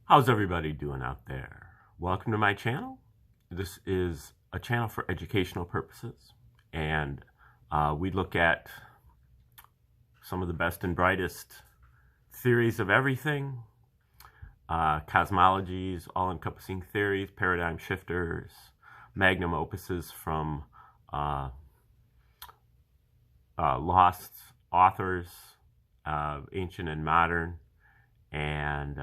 How's everybody doing out there? Welcome to my channel. This is a channel for educational purposes, and we look at some of the best and brightest theories of everything, cosmologies, all-encompassing theories, paradigm shifters, magnum opuses from lost authors, ancient and modern, and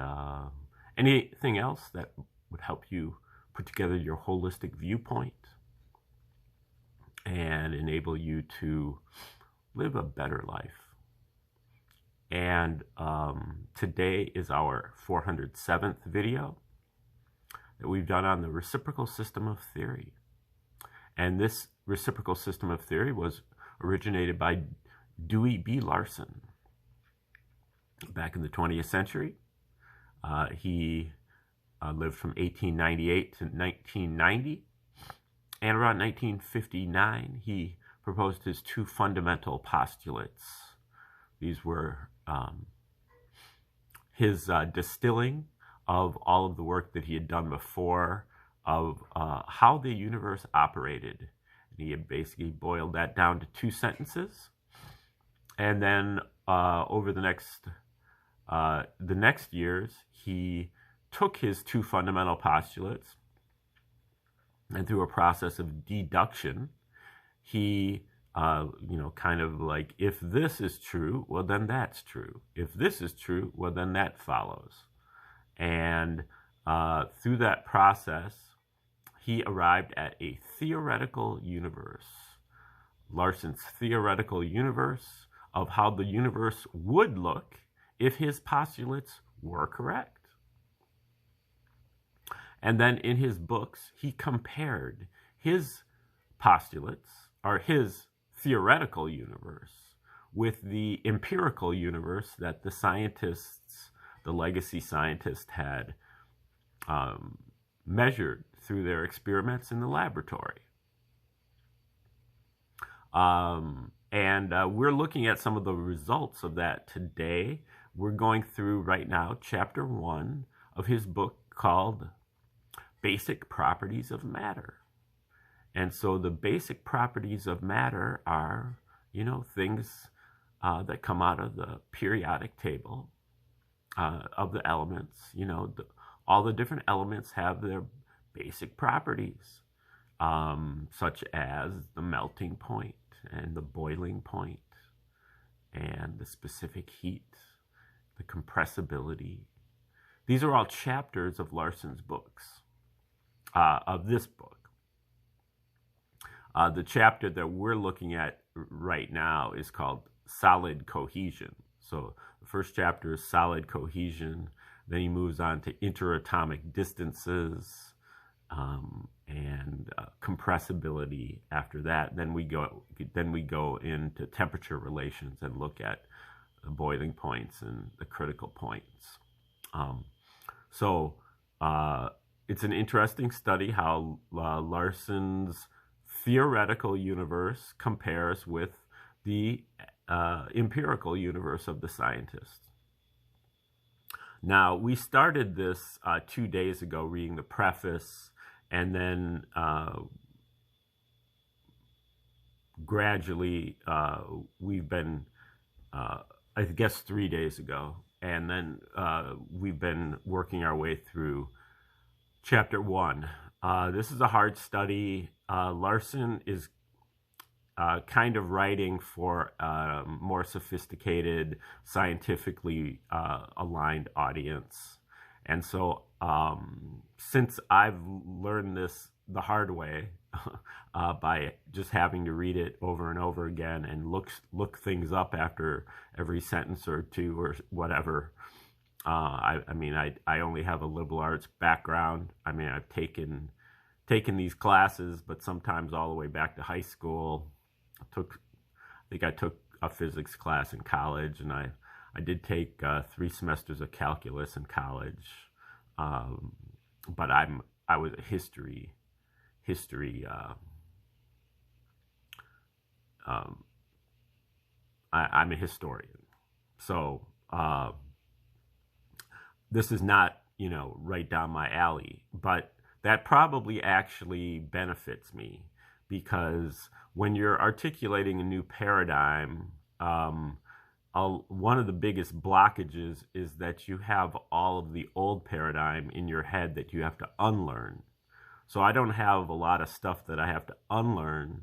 anything else that would help you put together your holistic viewpoint and enable you to live a better life. And today is our 407th video that we've done on the reciprocal system of theory. And this reciprocal system of theory was originated by Dewey B. Larson back in the 20th century. He lived from 1898 to 1990, and around 1959 he proposed his two fundamental postulates. These were his distilling of all of the work that he had done before of how the universe operated. And he had basically boiled that down to two sentences, and then over the next years, he took his two fundamental postulates, and through a process of deduction, he, kind of like, if this is true, well, then that's true. If this is true, well, then that follows. And through that process, he arrived at a theoretical universe, Larson's theoretical universe of how the universe would look if his postulates were correct. And then in his books, he compared his postulates, or his theoretical universe, with the empirical universe that the scientists, the legacy scientists, had measured through their experiments in the laboratory. And we're looking at some of the results of that today. We're going through right now chapter 1 of his book called Basic Properties of Matter. And so the basic properties of matter are, things that come out of the periodic table of the elements. All the different elements have their basic properties, such as the melting point and the boiling point and the specific heat, the compressibility. These are all chapters of Larson's books, of this book. The chapter that we're looking at right now is called Solid Cohesion. So the first chapter is Solid Cohesion. Then he moves on to interatomic distances and compressibility after that. Then we go into temperature relations and look at the boiling points and the critical points. It's an interesting study how Larson's theoretical universe compares with the empirical universe of the scientist. Now, we started this 2 days ago reading the preface, and then gradually we've been, I guess 3 days ago, and then we've been working our way through Chapter 1. This is a hard study. Larson is kind of writing for a more sophisticated, scientifically aligned audience. And so since I've learned this the hard way by just having to read it over and over again and look things up after every sentence or two or whatever, I only have a liberal arts background. I've taken these classes, but sometimes all the way back to high school. I think I took a physics class in college, and I did take 3 semesters of calculus in college. But I was a history. I'm a historian, so. This is not right down my alley. But that probably actually benefits me, because when you're articulating a new paradigm, one of the biggest blockages is that you have all of the old paradigm in your head that you have to unlearn. So I don't have a lot of stuff that I have to unlearn,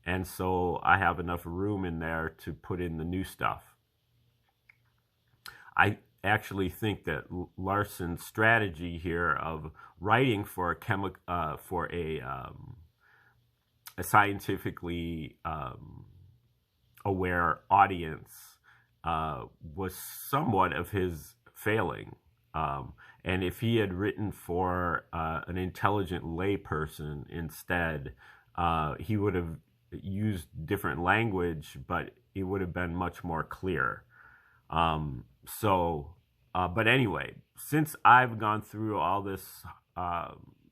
and so I have enough room in there to put in the new stuff. I actually think that Larson's strategy here of writing for a scientifically aware audience was somewhat of his failing. And if he had written for an intelligent layperson instead, he would have used different language, but it would have been much more clear. But anyway, since I've gone through all this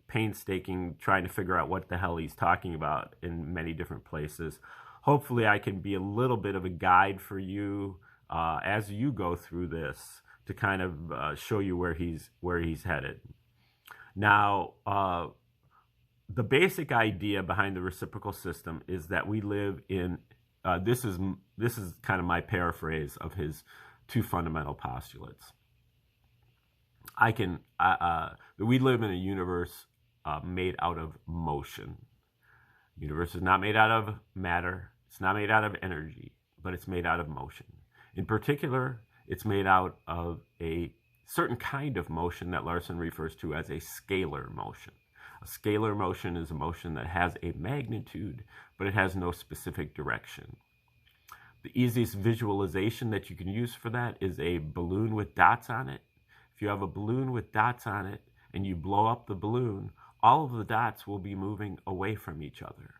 painstaking trying to figure out what the hell he's talking about in many different places, hopefully I can be a little bit of a guide for you as you go through this, to kind of show you where he's headed. Now, the basic idea behind the reciprocal system is that we live in this is kind of my paraphrase of his two fundamental postulates. We live in a universe made out of motion. The universe is not made out of matter. It's not made out of energy, but it's made out of motion. In particular, it's made out of a certain kind of motion that Larson refers to as a scalar motion. A scalar motion is a motion that has a magnitude, but it has no specific direction. The easiest visualization that you can use for that is a balloon with dots on it. If you have a balloon with dots on it and you blow up the balloon, all of the dots will be moving away from each other.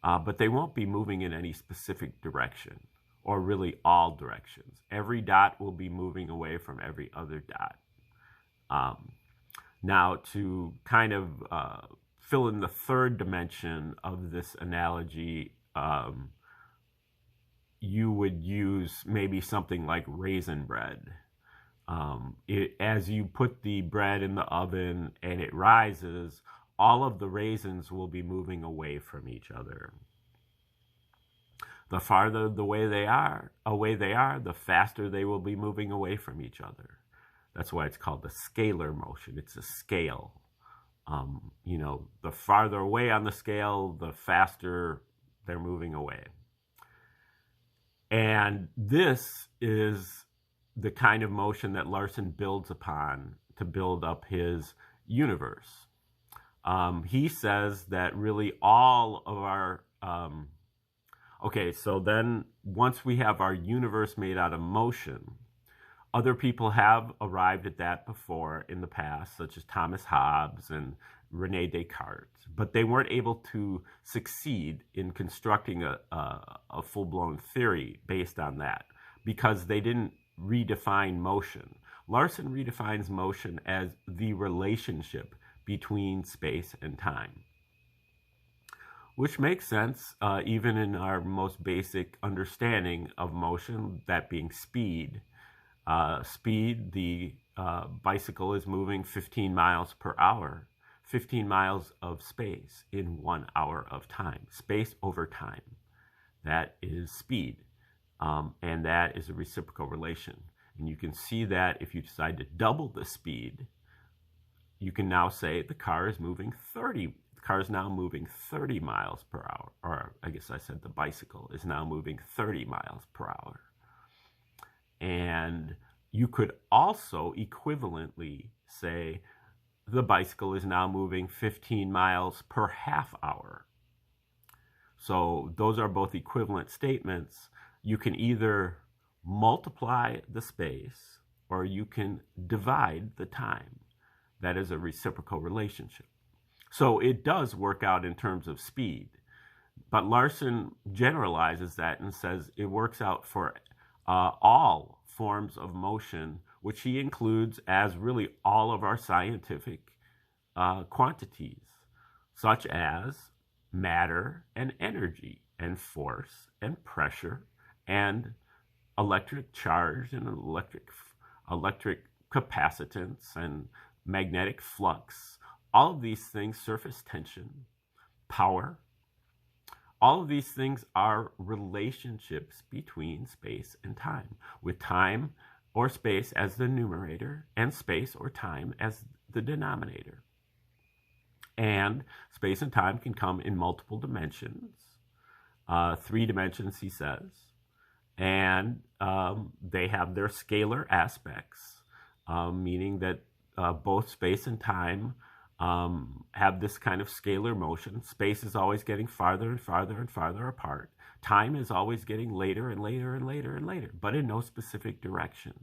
But they won't be moving in any specific direction, or really all directions. Every dot will be moving away from every other dot. Now, to kind of fill in the third dimension of this analogy, you would use maybe something like raisin bread. As you put the bread in the oven and it rises, all of the raisins will be moving away from each other. The farther away they are, the faster they will be moving away from each other. That's why it's called the scalar motion. It's a scale. The farther away on the scale, the faster they're moving away. And this is the kind of motion that Larson builds upon to build up his universe. He says that really all of our... okay, so then once we have our universe made out of motion, other people have arrived at that before in the past, such as Thomas Hobbes and Rene Descartes, but they weren't able to succeed in constructing a full-blown theory based on that, because they didn't redefine motion. Larson redefines motion as the relationship between space and time, which makes sense even in our most basic understanding of motion, that being speed. The bicycle is moving 15 miles per hour, 15 miles of space in 1 hour of time, space over time. That is speed, and that is a reciprocal relation. And you can see that if you decide to double the speed, you can now say the car is now moving 30 miles per hour, or I guess I said the bicycle is now moving 30 miles per hour. And you could also equivalently say the bicycle is now moving 15 miles per half hour. So those are both equivalent statements. You can either multiply the space or you can divide the time. That is a reciprocal relationship. So it does work out in terms of speed. But Larson generalizes that and says it works out for all forms of motion, which he includes as really all of our scientific quantities, such as matter and energy and force and pressure and electric charge and electric capacitance and magnetic flux, all of these things, surface tension, power, all of these things are relationships between space and time, with time or space as the numerator and space or time as the denominator. And space and time can come in multiple dimensions, 3 dimensions, he says, and they have their scalar aspects, meaning that both space and time have this kind of scalar motion. Space is always getting farther and farther and farther apart. Time is always getting later and later and later and later, but in no specific direction.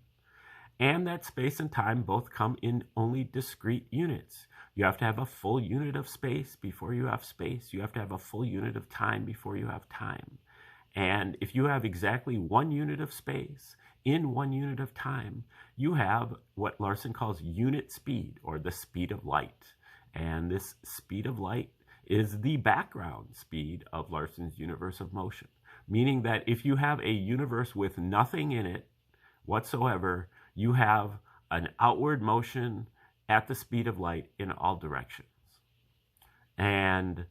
And that space and time both come in only discrete units. You have to have a full unit of space before you have space. You have to have a full unit of time before you have time. And if you have exactly 1 unit of space in 1 unit of time, you have what Larson calls unit speed, or the speed of light. And this speed of light is the background speed of Larson's universe of motion, meaning that if you have a universe with nothing in it whatsoever, you have an outward motion at the speed of light in all directions. And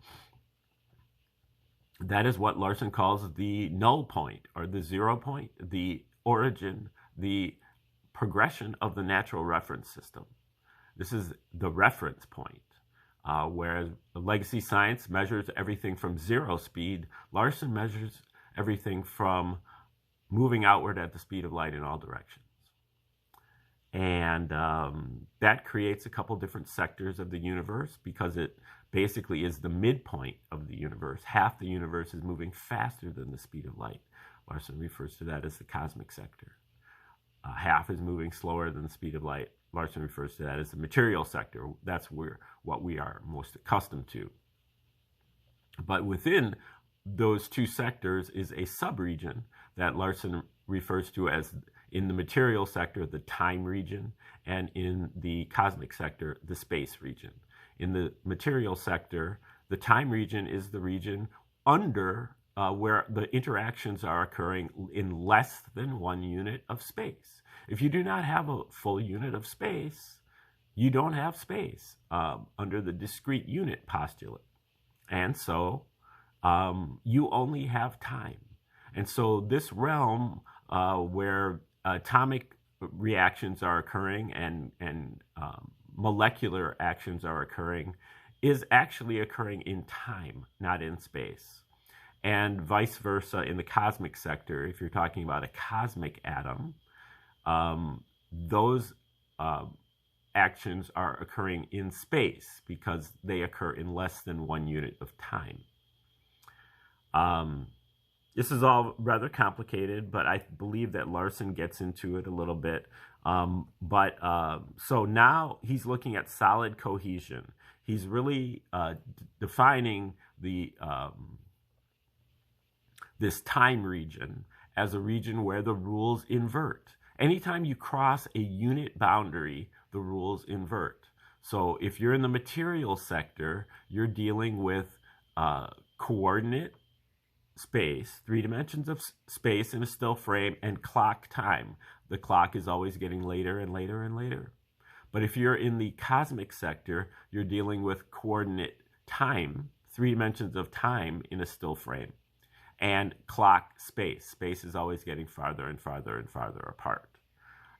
that is what Larson calls the null point, or the 0 point, the origin, the progression of the natural reference system. This is the reference point. Whereas legacy science measures everything from 0 speed, Larson measures everything from moving outward at the speed of light in all directions. And that creates a couple different sectors of the universe, because it basically is the midpoint of the universe. Half the universe is moving faster than the speed of light. Larson refers to that as the cosmic sector. Half is moving slower than the speed of light. Larson refers to that as the material sector. That's what we are most accustomed to. But within those 2 sectors is a subregion that Larson refers to as, in the material sector, the time region, and in the cosmic sector, the space region. In the material sector, the time region is the region under where the interactions are occurring in less than 1 unit of space. If you do not have a full unit of space, you don't have space under the discrete unit postulate. And so you only have time. And so this realm where atomic reactions are occurring and molecular actions are occurring is actually occurring in time, not in space. And vice versa in the cosmic sector, if you're talking about a cosmic atom, those actions are occurring in space because they occur in less than 1 unit of time. This is all rather complicated, but I believe that Larson gets into it a little bit. So now he's looking at solid cohesion. He's really defining the this time region as a region where the rules invert. Anytime you cross a unit boundary, the rules invert. So if you're in the material sector, you're dealing with coordinate space, 3 dimensions of space in a still frame, and clock time. The clock is always getting later and later and later. But if you're in the cosmic sector, you're dealing with coordinate time, 3 dimensions of time in a still frame, and clock space. Space is always getting farther and farther and farther apart.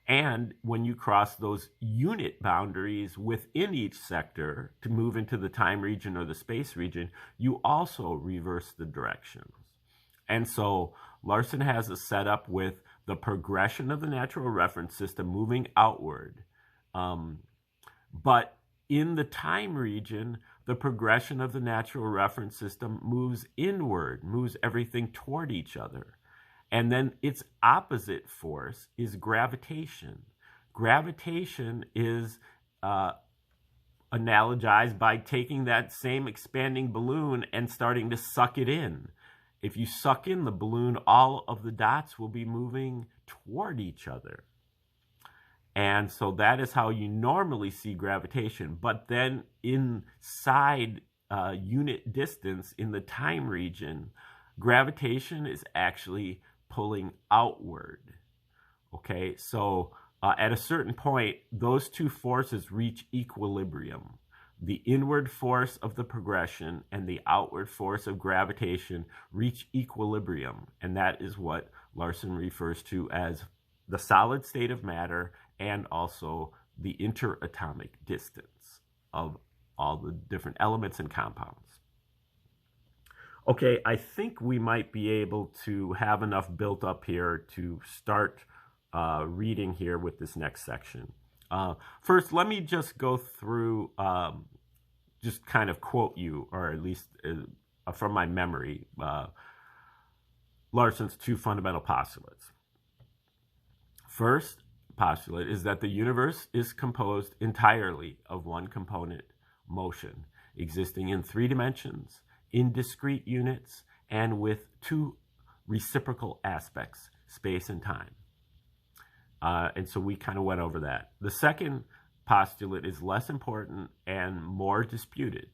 And when you cross those unit boundaries within each sector to move into the time region or the space region, you also reverse the directions. And so Larson has a setup with the progression of the natural reference system moving outward. But in the time region, the progression of the natural reference system moves inward, moves everything toward each other. And then its opposite force is gravitation. Gravitation is analogized by taking that same expanding balloon and starting to suck it in. If you suck in the balloon, all of the dots will be moving toward each other. And so that is how you normally see gravitation. But then inside unit distance in the time region, gravitation is actually pulling outward. Okay, so At a certain point, those two forces reach equilibrium. The inward force of the progression and the outward force of gravitation reach equilibrium, and that is what Larson refers to as the solid state of matter and also the interatomic distance of all the different elements and compounds. Okay, I think we might be able to have enough built up here to start reading here with this next section. First, let me just go through, just kind of quote you, or at least from my memory, Larson's two fundamental postulates. First postulate is that the universe is composed entirely of one component, motion, existing in 3 dimensions, in discrete units, and with 2 reciprocal aspects, space and time. And so we kind of went over that. The second postulate is less important and more disputed.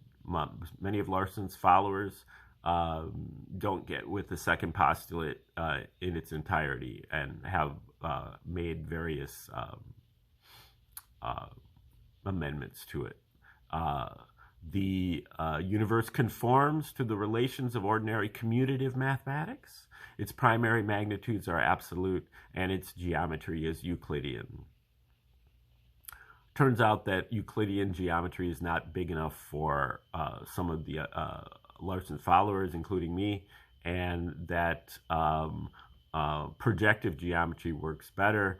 Many of Larson's followers don't get with the second postulate in its entirety and have made various amendments to it. The universe conforms to the relations of ordinary commutative mathematics. Its primary magnitudes are absolute, and its geometry is Euclidean. Turns out that Euclidean geometry is not big enough for some of the Larson followers, including me, and that projective geometry works better.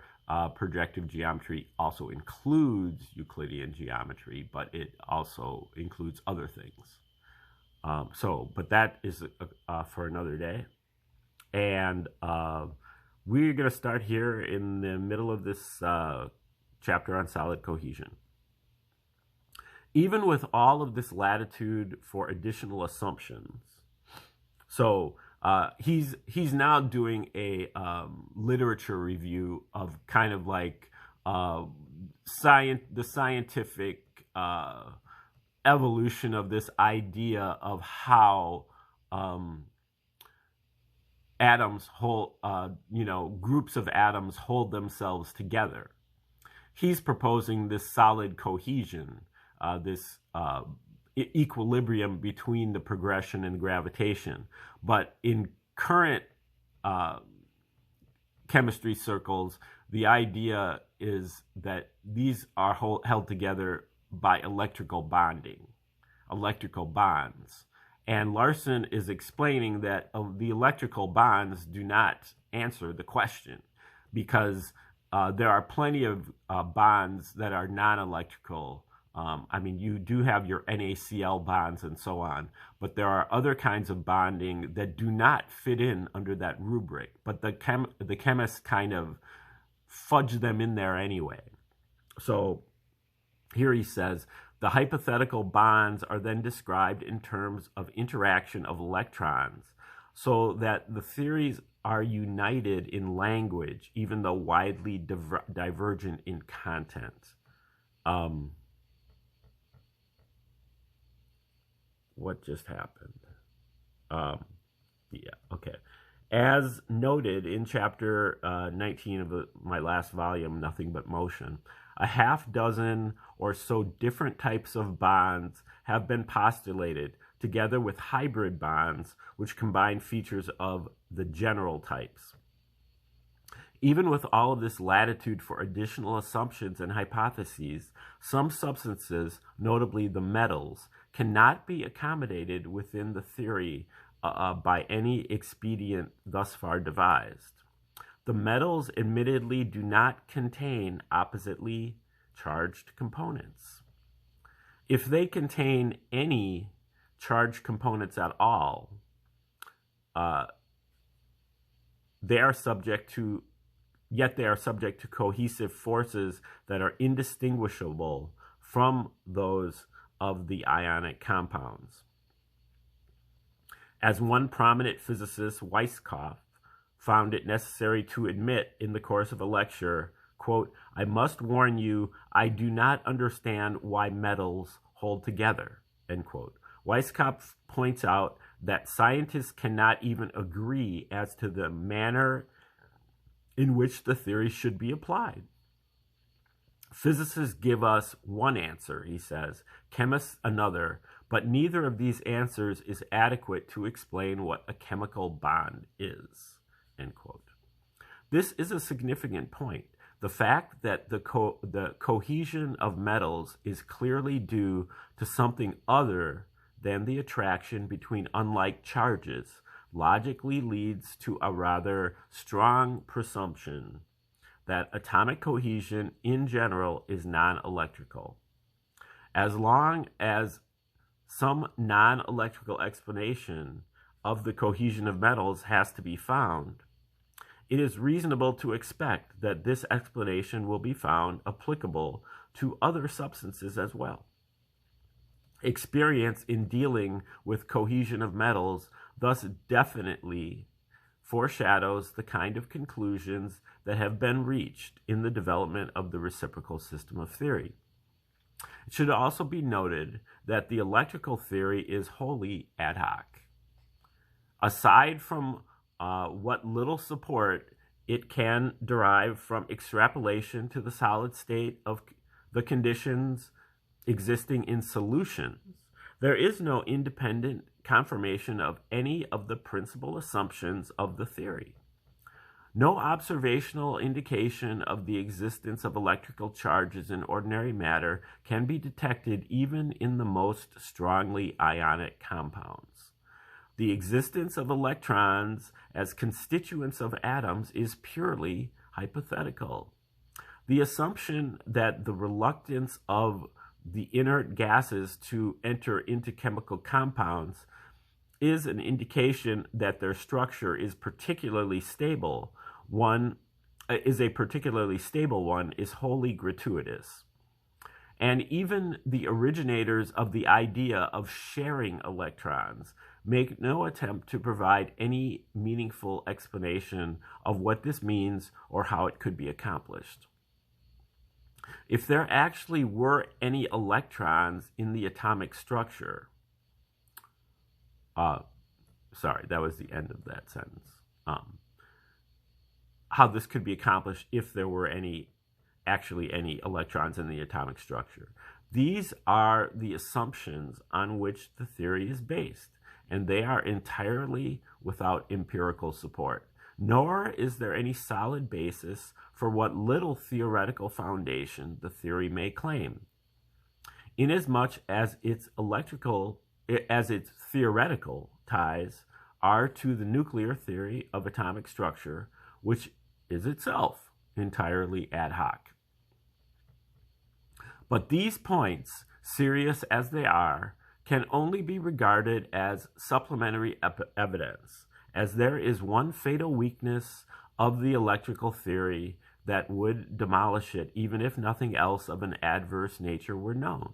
Projective geometry also includes Euclidean geometry, but it also includes other things. But that is for another day. And we're going to start here in the middle of this chapter on solid cohesion. Even with all of this latitude for additional assumptions, so he's now doing a literature review of kind of like the scientific evolution of this idea of how atoms hold, groups of atoms hold themselves together. He's proposing this solid cohesion, this equilibrium between the progression and gravitation. But in current chemistry circles, the idea is that these are held together by electrical bonding, electrical bonds. And Larson is explaining that the electrical bonds do not answer the question, because there are plenty of bonds that are non-electrical. I mean, you do have your NaCl bonds and so on, but there are other kinds of bonding that do not fit in under that rubric, but the chemists kind of fudge them in there anyway. So here he says, the hypothetical bonds are then described in terms of interaction of electrons, so that the theories are united in language, even though widely divergent in content. What just happened? Yeah, okay. As noted in chapter 19 of my last volume, Nothing But Motion, a half dozen or so different types of bonds have been postulated, together with hybrid bonds, which combine features of the general types. Even with all of this latitude for additional assumptions and hypotheses, some substances, notably the metals, cannot be accommodated within the theory by any expedient thus far devised. The metals admittedly do not contain oppositely charged components. If they contain any charged components at all, they are subject to cohesive forces that are indistinguishable from those of the ionic compounds. As one prominent physicist, Weisskopf, found it necessary to admit in the course of a lecture, quote, "I must warn you, I do not understand why metals hold together," end quote. Weisskopf points out that scientists cannot even agree as to the manner in which the theory should be applied. Physicists give us one answer, he says, chemists another, but neither of these answers is adequate to explain what a chemical bond is, end quote. This is a significant point. The fact that the cohesion of metals is clearly due to something other than the attraction between unlike charges logically leads to a rather strong presumption that atomic cohesion in general is non-electrical. As long as some non-electrical explanation of the cohesion of metals has to be found, it is reasonable to expect that this explanation will be found applicable to other substances as well. Experience in dealing with cohesion of metals thus definitely foreshadows the kind of conclusions that have been reached in the development of the reciprocal system of theory. It should also be noted that the electrical theory is wholly ad hoc. Aside from what little support it can derive from extrapolation to the solid state of the conditions existing in solutions, there is no independent confirmation of any of the principal assumptions of the theory. No observational indication of the existence of electrical charges in ordinary matter can be detected even in the most strongly ionic compounds. The existence of electrons as constituents of atoms is purely hypothetical. The assumption that the reluctance of the inert gases to enter into chemical compounds is an indication that their structure is a particularly stable one is wholly gratuitous. And even the originators of the idea of sharing electrons make no attempt to provide any meaningful explanation of what this means or how it could be accomplished. If there actually were any electrons in the atomic structure, sorry, that was the end of that sentence. How this could be accomplished if there were actually any electrons in the atomic structure. These are the assumptions on which the theory is based, and they are entirely without empirical support. Nor is there any solid basis for what little theoretical foundation the theory may claim. Inasmuch as its theoretical ties are to the nuclear theory of atomic structure, which is itself entirely ad hoc. But these points, serious as they are, can only be regarded as supplementary evidence, as there is one fatal weakness of the electrical theory that would demolish it even if nothing else of an adverse nature were known.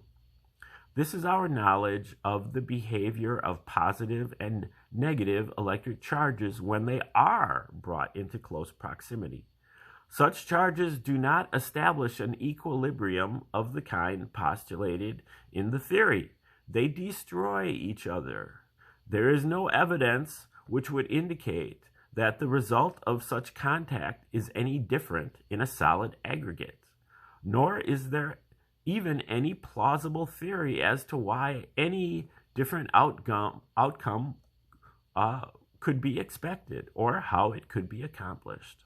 This is our knowledge of the behavior of positive and negative electric charges when they are brought into close proximity. Such charges do not establish an equilibrium of the kind postulated in the theory. They destroy each other. There is no evidence which would indicate that the result of such contact is any different in a solid aggregate, nor is there even any plausible theory as to why any different outcome could be expected or how it could be accomplished.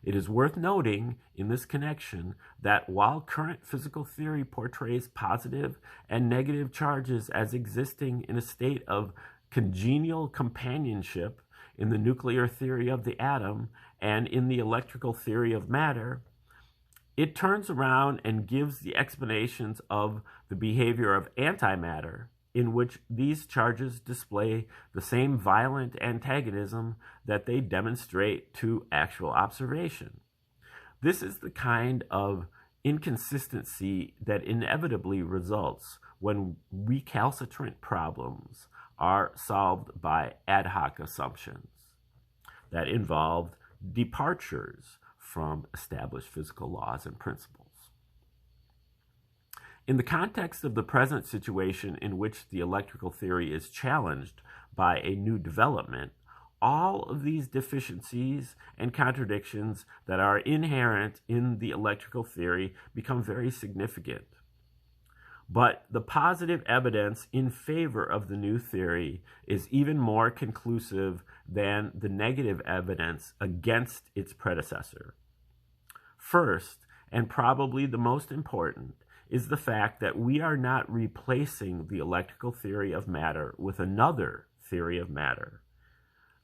It is worth noting in this connection that while current physical theory portrays positive and negative charges as existing in a state of congenial companionship in the nuclear theory of the atom and in the electrical theory of matter, it turns around and gives the explanations of the behavior of antimatter, in which these charges display the same violent antagonism that they demonstrate to actual observation. This is the kind of inconsistency that inevitably results when recalcitrant problems are solved by ad hoc assumptions that involve departures from established physical laws and principles. In the context of the present situation in which the electrical theory is challenged by a new development, all of these deficiencies and contradictions that are inherent in the electrical theory become very significant. But the positive evidence in favor of the new theory is even more conclusive than the negative evidence against its predecessor. First, and probably the most important, is the fact that we are not replacing the electrical theory of matter with another theory of matter.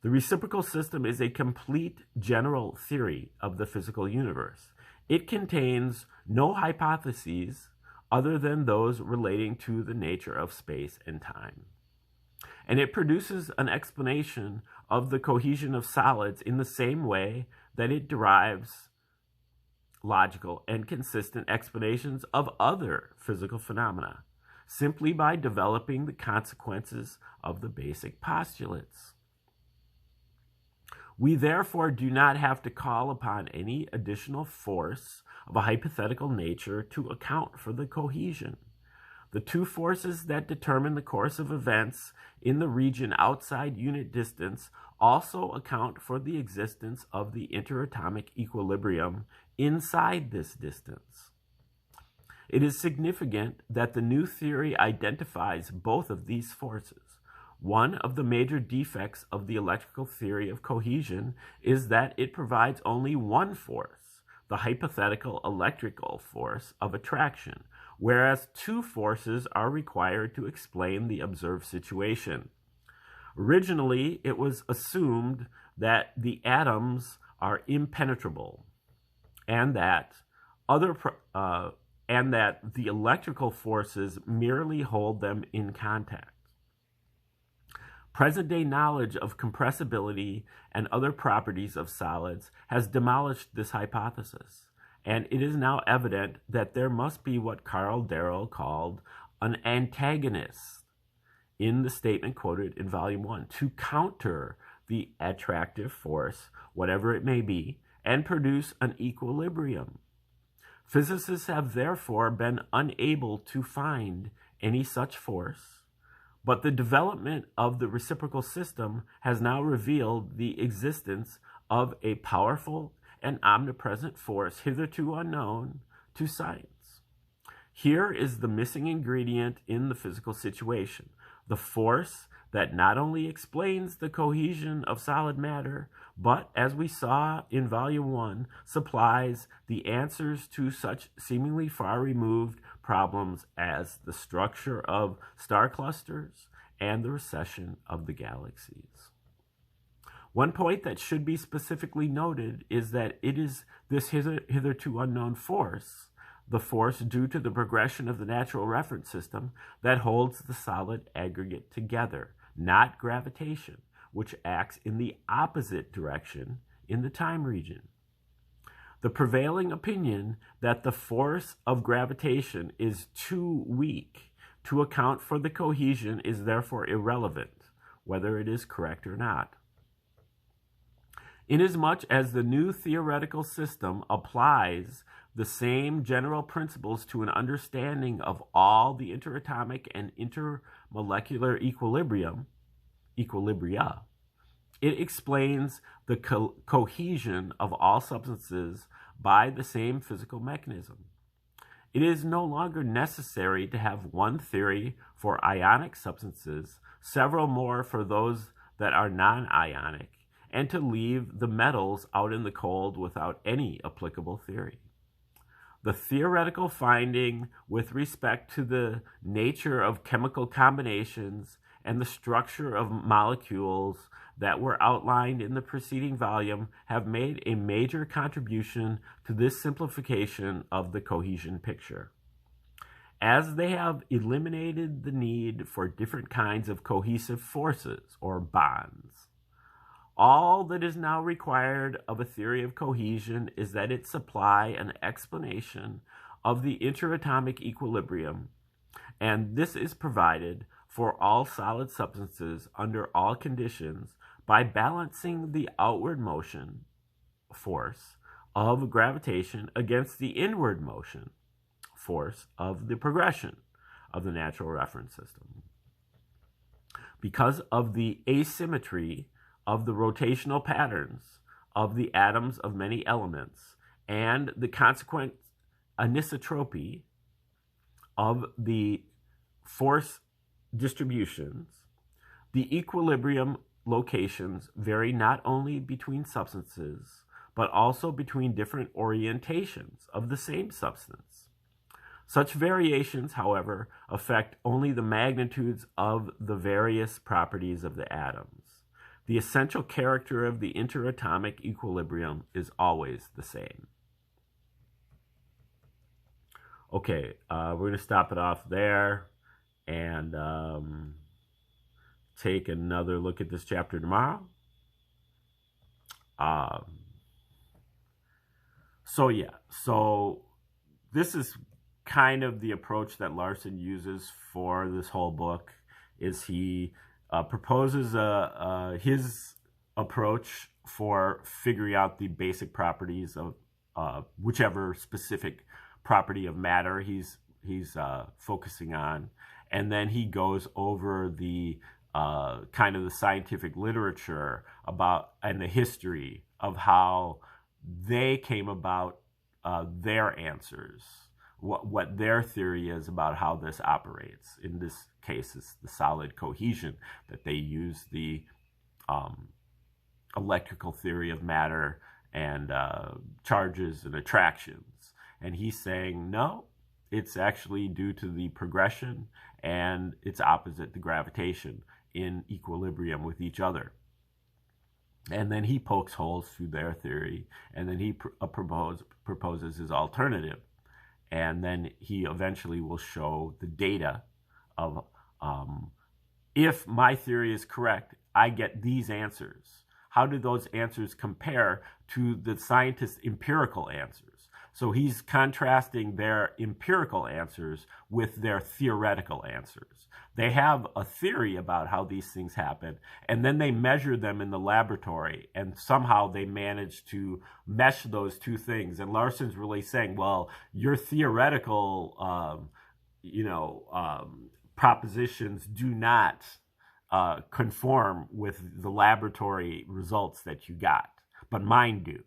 The reciprocal system is a complete general theory of the physical universe. It contains no hypotheses other than those relating to the nature of space and time. And it produces an explanation of the cohesion of solids in the same way that it derives logical and consistent explanations of other physical phenomena, simply by developing the consequences of the basic postulates. We therefore do not have to call upon any additional force of a hypothetical nature to account for the cohesion. The two forces that determine the course of events in the region outside unit distance also account for the existence of the interatomic equilibrium inside this distance. It is significant that the new theory identifies both of these forces. One of the major defects of the electrical theory of cohesion is that it provides only one force, the hypothetical electrical force of attraction, whereas two forces are required to explain the observed situation. Originally, it was assumed that the atoms are impenetrable and that the electrical forces merely hold them in contact. Present-day knowledge of compressibility and other properties of solids has demolished this hypothesis, and it is now evident that there must be what Karl Darrow called an antagonist in the statement quoted in Volume 1 to counter the attractive force, whatever it may be, and produce an equilibrium. Physicists have therefore been unable to find any such force, but the development of the reciprocal system has now revealed the existence of a powerful and omnipresent force hitherto unknown to science. Here is the missing ingredient in the physical situation, the force that not only explains the cohesion of solid matter, but, as we saw in Volume 1, supplies the answers to such seemingly far-removed problems as the structure of star clusters and the recession of the galaxies. One point that should be specifically noted is that it is this hitherto unknown force, the force due to the progression of the natural reference system, that holds the solid aggregate together, not gravitation, which acts in the opposite direction in the time region. The prevailing opinion that the force of gravitation is too weak to account for the cohesion is therefore irrelevant, whether it is correct or not. Inasmuch as the new theoretical system applies the same general principles to an understanding of all the interatomic and intermolecular equilibria, it explains the cohesion of all substances by the same physical mechanism. It is no longer necessary to have one theory for ionic substances, several more for those that are non-ionic, and to leave the metals out in the cold without any applicable theory. The theoretical finding with respect to the nature of chemical combinations and the structure of molecules that were outlined in the preceding volume have made a major contribution to this simplification of the cohesion picture. As they have eliminated the need for different kinds of cohesive forces or bonds, all that is now required of a theory of cohesion is that it supply an explanation of the interatomic equilibrium, and this is provided for all solid substances under all conditions by balancing the outward motion force of gravitation against the inward motion force of the progression of the natural reference system. Because of the asymmetry of the rotational patterns of the atoms of many elements and the consequent anisotropy of the force distributions, the equilibrium locations vary not only between substances, but also between different orientations of the same substance. Such variations, however, affect only the magnitudes of the various properties of the atoms. The essential character of the interatomic equilibrium is always the same. Okay, we're going to stop it off there and take another look at this chapter tomorrow. So this is kind of the approach that Larson uses for this whole book. Is he proposes his approach for figuring out the basic properties of whichever specific property of matter he's focusing on, and then he goes over the kind of the scientific literature about and the history of how they came about their answers, what their theory is about how this operates. In this case, it's the solid cohesion, that they use the electrical theory of matter and charges and attractions. And he's saying, no, it's actually due to the progression and its opposite, the gravitation, in equilibrium with each other. And then he pokes holes through their theory, and then he proposes his alternative. And then he eventually will show the data of, if my theory is correct, I get these answers. How do those answers compare to the scientists' empirical answers? So he's contrasting their empirical answers with their theoretical answers. They have a theory about how these things happen, and then they measure them in the laboratory, and somehow they manage to mesh those two things. And Larson's really saying, well, your theoretical, propositions do not conform with the laboratory results that you got, but mine do.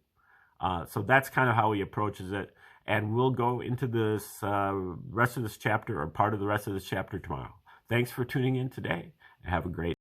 So that's kind of how he approaches it. And we'll go into this rest of this chapter, or part of the rest of this chapter, tomorrow. Thanks for tuning in today, and have a great